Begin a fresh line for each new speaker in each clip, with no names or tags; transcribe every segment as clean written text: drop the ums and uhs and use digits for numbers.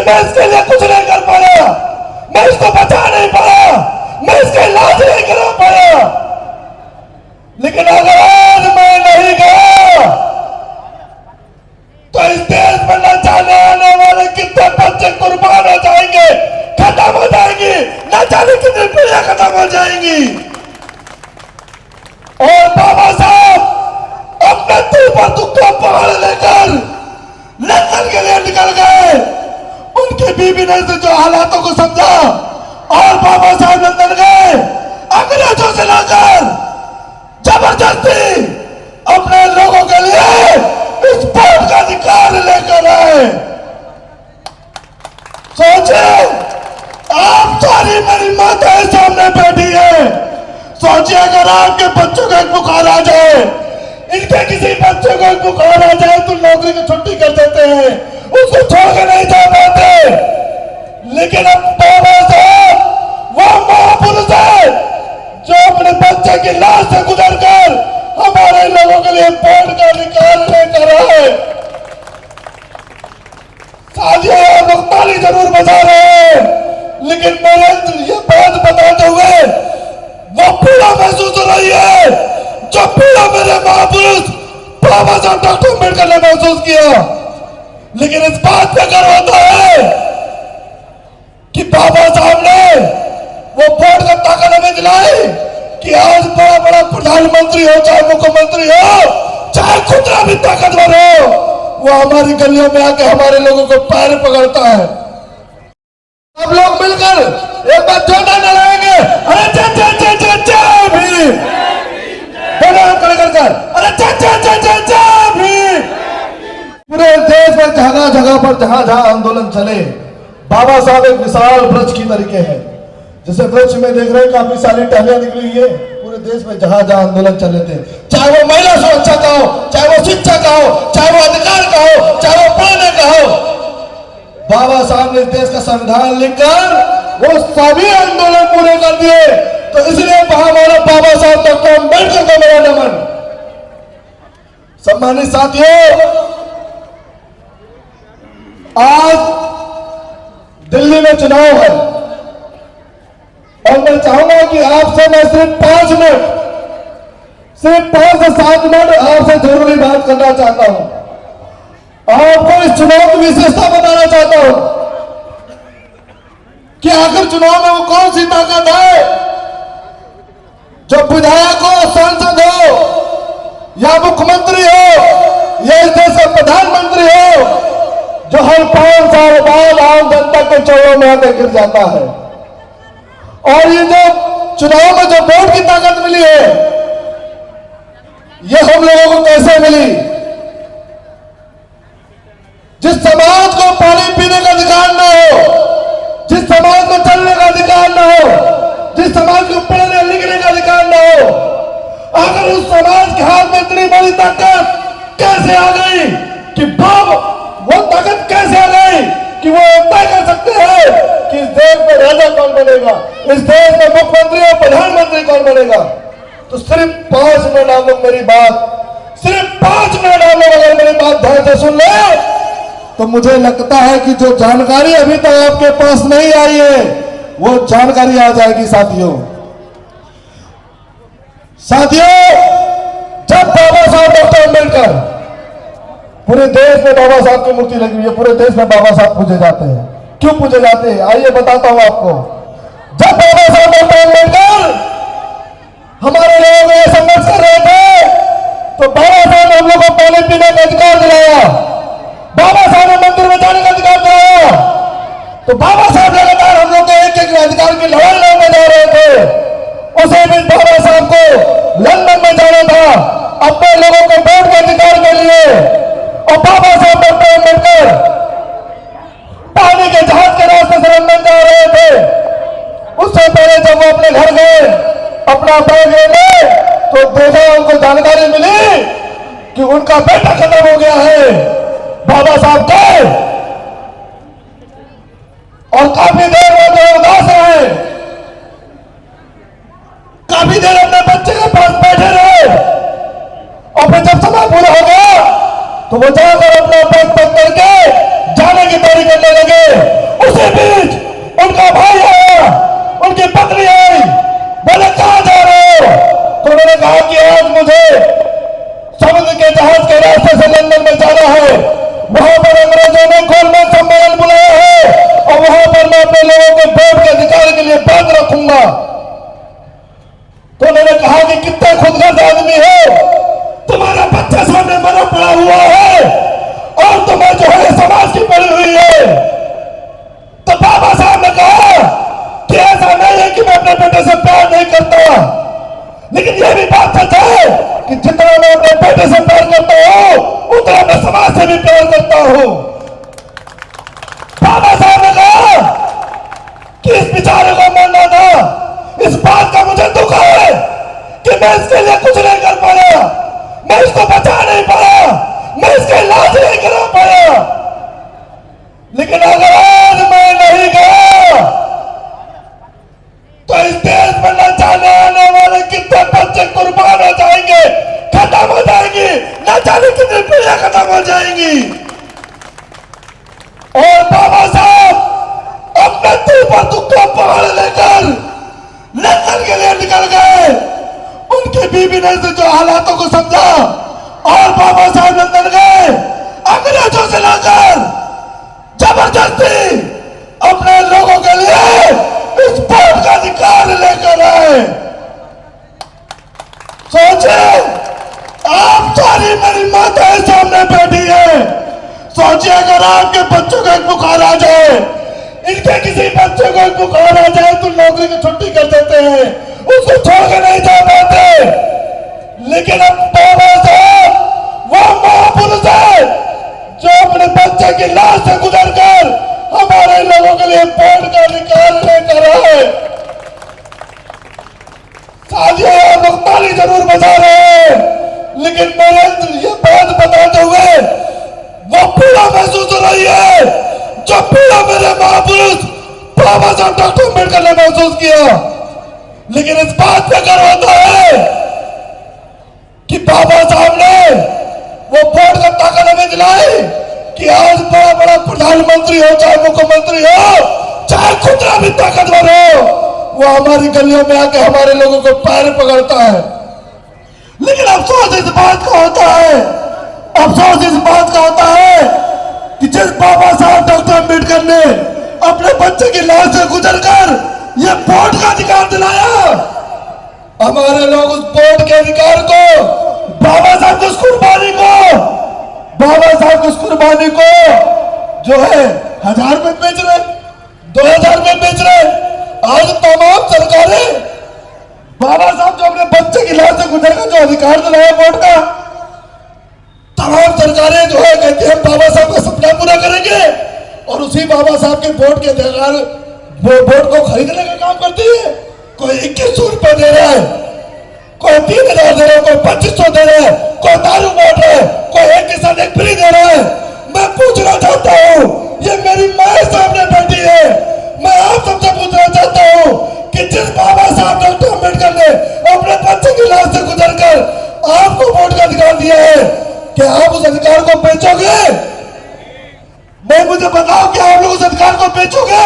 मैं इसके लिए कुछ नहीं कर पाया, मैं इसको बचा नहीं पाया, मैं इसका इलाज नहीं करा पाया। लेकिन अगर आज मैं नहीं गया तो इस देश में न जाने आने वाले कितने बच्चे कुर्बान हो जाएंगे, खत्म हो जाएंगी, न जाने कितनी पीढ़ियां खत्म हो जाएंगी। और बाबा साहब अपने दिल पर दुख का पहाड़ लेकर लंदन के लिए निकल गए। उनकी बीवी ने जो हालातों को समझा और बाबा साहब लंदन गए, अंग्रेजों से लाकर जबरदस्ती अपने लोगों के लिए इस वोट का अधिकार लेकर आए। सोचिए, आप सारी मेरी माताएं सामने बैठी है, सोचिए अगर आपके बच्चों को एक बुखार आ जाए, इनके किसी बच्चे को एक बुखार आ जाए तो नौकरी की छुट्टी कर देते हैं, उसको छोड़ के नहीं जा पाते। लेकिन अब बाबा साहब वो महापुरुष है जो अपने बच्चे की लाश से गुजर कर हमारे लोगों के लिए वोट का अधिकार लेकर आए। साथियों, लोग ताली जरूर बजा रहे हैं, लेकिन मेरे ये बात बताते हुए वो पीड़ा महसूस हो रही है जो पीड़ा मेरे महापुरुष बाबा साहब डॉक्टर अम्बेडकर ने महसूस किया। लेकिन इस बात पे गर्व होता है कि बाबा साहब ने वो वोट का ताकत हमें दिलाई कि आज बड़ा बड़ा प्रधानमंत्री हो, चाहे मुख्यमंत्री हो, चाहे खुदरा भी ताकतवर हो, वो हमारी गलियों में आके हमारे लोगों को पैर पकड़ता है। सब लोग मिलकर एक बार जोरदार लगाएंगे, अरे जय जय जय जय जय भीम, अरे जय जय जय जय जय भीम। पूरे देश में जगह जगह पर जहां जहां आंदोलन चले, बाबा साहब एक विशाल वृक्ष की तरीके हैं। जैसे वृक्ष में देख रहे हैं काफी सारी टहनियां निकली हुई है, पूरे देश में जहां जहां आंदोलन चले थे, चाहे वो महिला सुरक्षा का हो, चाहे वो शिक्षा का हो, चाहे वो अधिकार का हो, चाहे वो पढ़ने का हो, बाबा साहब ने इस देश का संविधान लिखकर वो सभी आंदोलन पूरे कर दिए। तो इसलिए हमारे बाबा साहब डॉक्टर अम्बेडकर को मेरा नमन। सम्मानित साथियों, आज दिल्ली में चुनाव है और मैं चाहूंगा कि आपसे मैं सिर्फ 5 से 7 मिनट आपसे जरूरी बात करना चाहता हूं। आपको इस चुनाव की विशेषता बताना चाहता हूं कि आखिर चुनाव में वो कौन सी ताकत है जो विधायक हो, सांसद हो या मुख्यमंत्री हो या इस देश का प्रधानमंत्री हो, जो हर 5 साल बाद आम जनता के चौरों में आकर गिर जाता है। और ये जो चुनाव में जो वोट की ताकत मिली है, ये हम लोगों को कैसे मिली? जिस समाज को पानी पीने का अधिकार न हो, जिस समाज को चलने का अधिकार न हो, जिस समाज को पढ़ने लिखने का अधिकार न हो, अगर उस समाज के हाथ में इतनी बड़ी ताकत कैसे आ गई कि वो ताकत कैसे आ गई कि वो तय कर सकते हैं कि इस देश में राजा कौन बनेगा, इस देश में मुख्यमंत्री और प्रधानमंत्री कौन बनेगा? तो सिर्फ 5 मिनट आप लोग मेरी बात, सिर्फ 5 मिनट आप लोग अगर मेरी बात ध्यान से सुन ले तो मुझे लगता है कि जो जानकारी अभी तक आपके पास नहीं आई है वो जानकारी आ जाएगी। साथियों, जब बाबा साहब डॉक्टर अम्बेडकर, पूरे देश में बाबा साहब की मूर्ति लगी हुई है, पूरे देश में बाबा साहब पूजे जाते हैं। क्यों पूजे जाते हैं आइए बताता हूं आपको। जब बाबा साहब डॉक्टर अम्बेडकर हमारे लोगों में संघर्ष कर रहे थे तो बाबा साहब ने हम लोग को पानी पीने का अधिकार दिलाया, बाबा साहब ने मंदिर में जाने का अधिकार दिलाया। तो बाबा साहब लगातार हम लोग के एक अधिकार की लड़ाई लड़ने जा रहे थे। उसे भी बाबा साहब को लंदन में जाना था अपने लोगों को वोट के अधिकार के लिए, और बाबा साहब डॉक्टर अम्बेडकर पानी के जहाज के रास्ते से लंदन जा रहे थे। उससे पहले जब वो अपने घर गए, अपना बैग लेने, तो देखा उनको जानकारी मिली कि उनका बेटा खत्म हो गया है। बाबा साहब गए और काफी देर वो जो उदास रहे, काफी देर अपने बच्चे के पास बैठे रहे, और फिर जब समय पूरा हो गया तो वो जाकर अपना बैग पैक करके जाने की तैयारी करने लगे। में जाना है, वहां पर अंग्रेजों ने गोलमेज सम्मेलन बुलाया है और वहां पर मैं अपने लोगों के वोट के अधिकार के लिए बात रखूंगा। तो उन्होंने कहा कि कितने खुदगर्ज आदमी हो, तुम्हारा बच्चा सामने मरा पड़ा हुआ है और तुम्हें जो है समाज की पड़ी हुई है। तो बाबा साहब ने कहा कि ऐसा नहीं है कि मैं अपने बेटे से प्यार नहीं करता, लेकिन यह भी बात सच है कि जितना मैं अपने बेटे से प्यार करता हूं उतना मैं समाज से भी प्यार करता हूं। बाबा साहब ने कहा कि इस बेचारे को मरना था, इस बात का मुझे दुख है कि मैं इसके लिए कुछ नहीं कर पाया, मैं इसको बचा नहीं पाया, मैं इसका इलाज नहीं करा पाया। लेकिन अगर आज मैं नहीं गया तो इस देश में न जाने आने वाले कितने बच्चे कुर्बान हो जाएंगे, खत्म हो जाएंगी, न जाने कितनी पीढ़ियां खत्म हो जाएंगी। और बाबा साहब अपने दिल पर दुख का पहाड़ लेकर लंदन के लिए निकल गए। उनकी बीवी ने जो हालातों को समझा और बाबा साहब लंदन गए, अंग्रेजों से लाकर जबरदस्ती अपने लोगों के लिए इस वोट का अधिकार लेकर आए। सोचे आप सारी मेरी माताएं सामने बैठी है, सोचिए अगर आपके बच्चों को एक बुखार आ जाए, इनके किसी बच्चे को एक बुखार आ जाए तो नौकरी की छुट्टी कर देते हैं, उसको छोड़ के नहीं जा पाते। लेकिन अब बाबा साहब वो महापुरुष है जो अपने बच्चे की लाश से गुजर कर हमारे लोगों के लिए वोट का अधिकार लेकर आए। साथियों आप लोग ताली जरूर बजा रहे हैं, लेकिन मेरे ये बात बताते हुए वो पीड़ा महसूस हो रही है जो पीड़ा मेरे महापुरुष बाबा साहब डॉक्टर अम्बेडकर ने महसूस किया। लेकिन इस बात पे गर्व होता है कि बाबा साहब ने वो वोट का ताकत हमें दिलाई कि आज बड़ा बड़ा प्रधानमंत्री हो, चाहे मुख्यमंत्री हो, चाहे खुदरा भी ताकतवर हो, वो हमारी गलियों में आके हमारे लोगों को पैर पकड़ता है। लेकिन अफसोस इस बात का होता है, अफसोस इस बात का होता है कि जिस बाबा साहब डॉक्टर अम्बेडकर ने अपने बच्चे की लाश से गुजरकर ये वोट का अधिकार दिलाया, हमारे लोग उस वोट के अधिकार को, बाबा साहब की उस कुर्बानी को, बाबा साहब की उस कुर्बानी को जो है 1000 रुपए बेच रहे, 2000 रुपए बेच रहे। आज तमाम सरकारें बाबा साहब जो अपने बच्चे की लाश से गुजरकर जो अधिकार दिलाया वोट का, तमाम सरकारें जो है कहती है बाबा साहब का सपना पूरा करेंगे और उसी बाबा साहब के वोट के अधिकार वोट को खरीदने का काम करती है। कोई 2100 रुपए दे रहा है, कोई 3000 दे रहा है, कोई 2500 दे रहा है, कोई दारू बांट रहा है, कोई एक के साथ एक फ्री दे रहा है। मैं पूछना चाहता हूँ, ये मेरी माँ सामने बैठी है, मैं आप सबसे पूछना चाहता हूँ कि जिस बाबा साहब डॉक्टर अम्बेडकर ने अपने बच्चे की लाश से गुजरकर आपको वोट का अधिकार दिया है, क्या आप उस अधिकार को बेचोगे? नहीं, मुझे बताओ क्या आप लोग उस अधिकार को बेचोगे?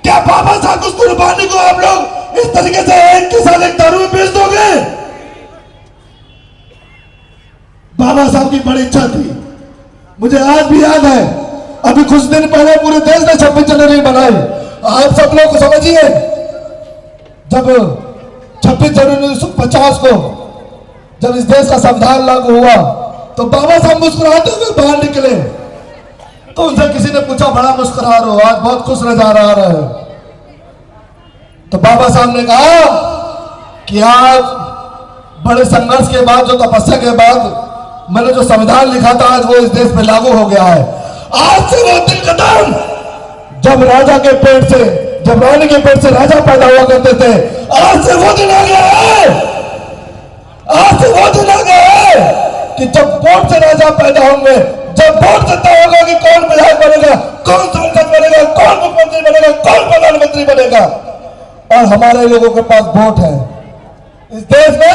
क्या बाबा साहब उस कुर्बानी को आप लोग इस तरीके से एक के साथ एक दारू में बेच दोगे? बाबा साहब की बड़ी इच्छा थी, मुझे आज भी याद है, अभी कुछ दिन पहले पूरे देश ने 26 जनवरी बनाई। आप सब लोग को समझिए, जब 26 जनवरी 1950 को जब इस देश का संविधान लागू हुआ तो बाबा साहब मुस्कुराते हुए बाहर निकले, तो उनसे किसी ने पूछा बड़ा मुस्कुरा रहे हो, आज बहुत खुश नजर आ रहे हो। तो बाबा साहब ने कहा कि आज बड़े संघर्ष के बाद, जो तपस्या के बाद मैंने जो संविधान लिखा था, आज वो इस देश में लागू हो गया है। आज से वो दिन खत्म जब राजा के पेट से, जब रानी के पेट से राजा पैदा हुआ करते थे, आज से वो दिन आ गया है, आज से वो दिन आ गया है कि जब वोट से राजा पैदा होंगे, जब वोट से तय होगा कि कौन विधायक बनेगा, कौन सांसद बनेगा, कौन मुख्यमंत्री बनेगा, कौन प्रधानमंत्री बनेगा। और हमारे लोगों के पास वोट है, इस देश में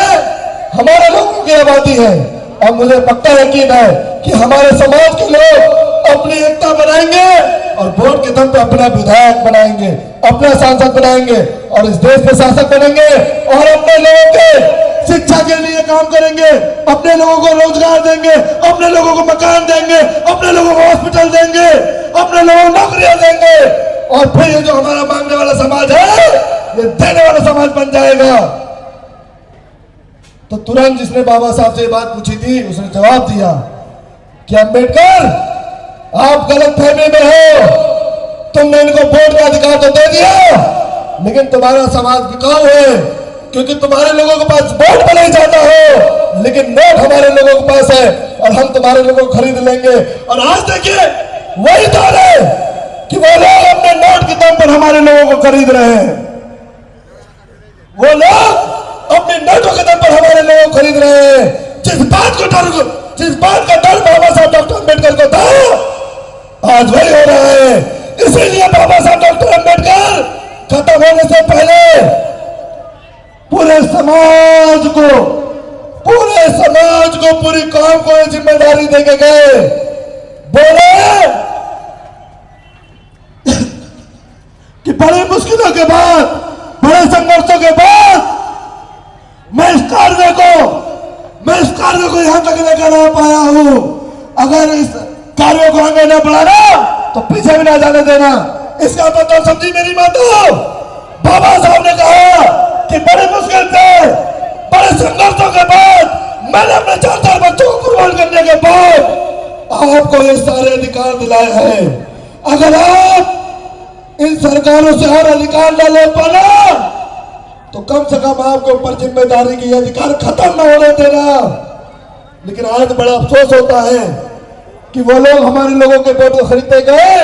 हमारे लोगों की आबादी है और मुझे पक्का यकीन है कि हमारे समाज के लोग अपनी एकता बनाएंगे और वोट के दम पे अपना विधायक बनाएंगे, अपना सांसद बनाएंगे और इस देश में शासक बनेंगे और अपने लोगों के शिक्षा के लिए काम करेंगे, अपने लोगों को रोजगार देंगे, अपने लोगों को मकान देंगे, अपने लोगों को हॉस्पिटल देंगे, अपने लोगों को नौकरियां देंगे, और फिर ये जो हमारा मांगने वाला समाज है ये देने वाला समाज बन जाएगा। तो तुरंत जिसने बाबा साहब से ये बात पूछी थी उसने जवाब दिया कि अंबेडकर आप गलत फहमी में हो, तुमने इनको वोट का अधिकार तो दे दिया लेकिन तुम्हारा समाज बिकाऊ है, क्योंकि तुम्हारे लोगों के पास वोट में नहीं जाता हो लेकिन नोट हमारे लोगों के पास है और हम तुम्हारे लोगों को खरीद लेंगे। और आज देखिए वही दौर है कि वो लोग अपने नोट के दम पर हमारे लोगों को खरीद रहे हैं, वो लोग अपने नोटों के दम पर हमारे लोगों को खरीद रहे हैं। जिस बात का डर बाबा साहब डॉक्टर अम्बेडकर को था आज वही हो रहा है। इसीलिए बाबा साहब डॉक्टर अम्बेडकर खत्म होने से पहले पूरे समाज को पूरी कौम को ये जिम्मेदारी देके गए, बोले कि बड़ी मुश्किलों के बाद, बड़े संघर्षों के बाद मैं इस कार्य को यहां तक लेकर आ पाया हूं। अगर इस कार्य को आगे न बढ़ाना तो पीछे भी ना जाने देना। इसका मतलब समझी मेरी बातों, बाबा साहब ने कहा कि बड़ी मुश्किल से, बड़े संघर्षों के बाद, मैंने अपने 4 बच्चों को कुर्बान करने के बाद आपको ये सारे अधिकार दिलाए हैं। अगर आप इन सरकारों से हर अधिकार न ले पाना तो कम से कम आपके ऊपर जिम्मेदारी की अधिकार खत्म न होने देना। लेकिन आज बड़ा अफसोस होता है कि वो लोग हमारे लोगों के वोट को खरीदते गए,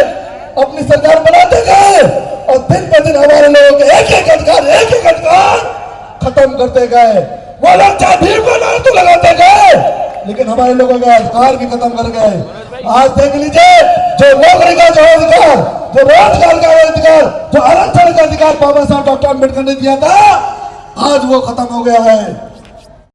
अपनी सरकार बनाते गए और दिन पर दिन हमारे लोगों के एक एक अधिकार खत्म करते गए। वो लोग चाहे भीड़ को ना तो लगाते गए लेकिन हमारे लोगों के अधिकार भी खत्म कर गए। आज देख लीजिए, जो नौकरी का जो अधिकार, जो रोजगार का अधिकार, जो आरक्षण का अधिकार बाबा साहब डॉक्टर अम्बेडकर ने दिया था आज वो खत्म हो गया है।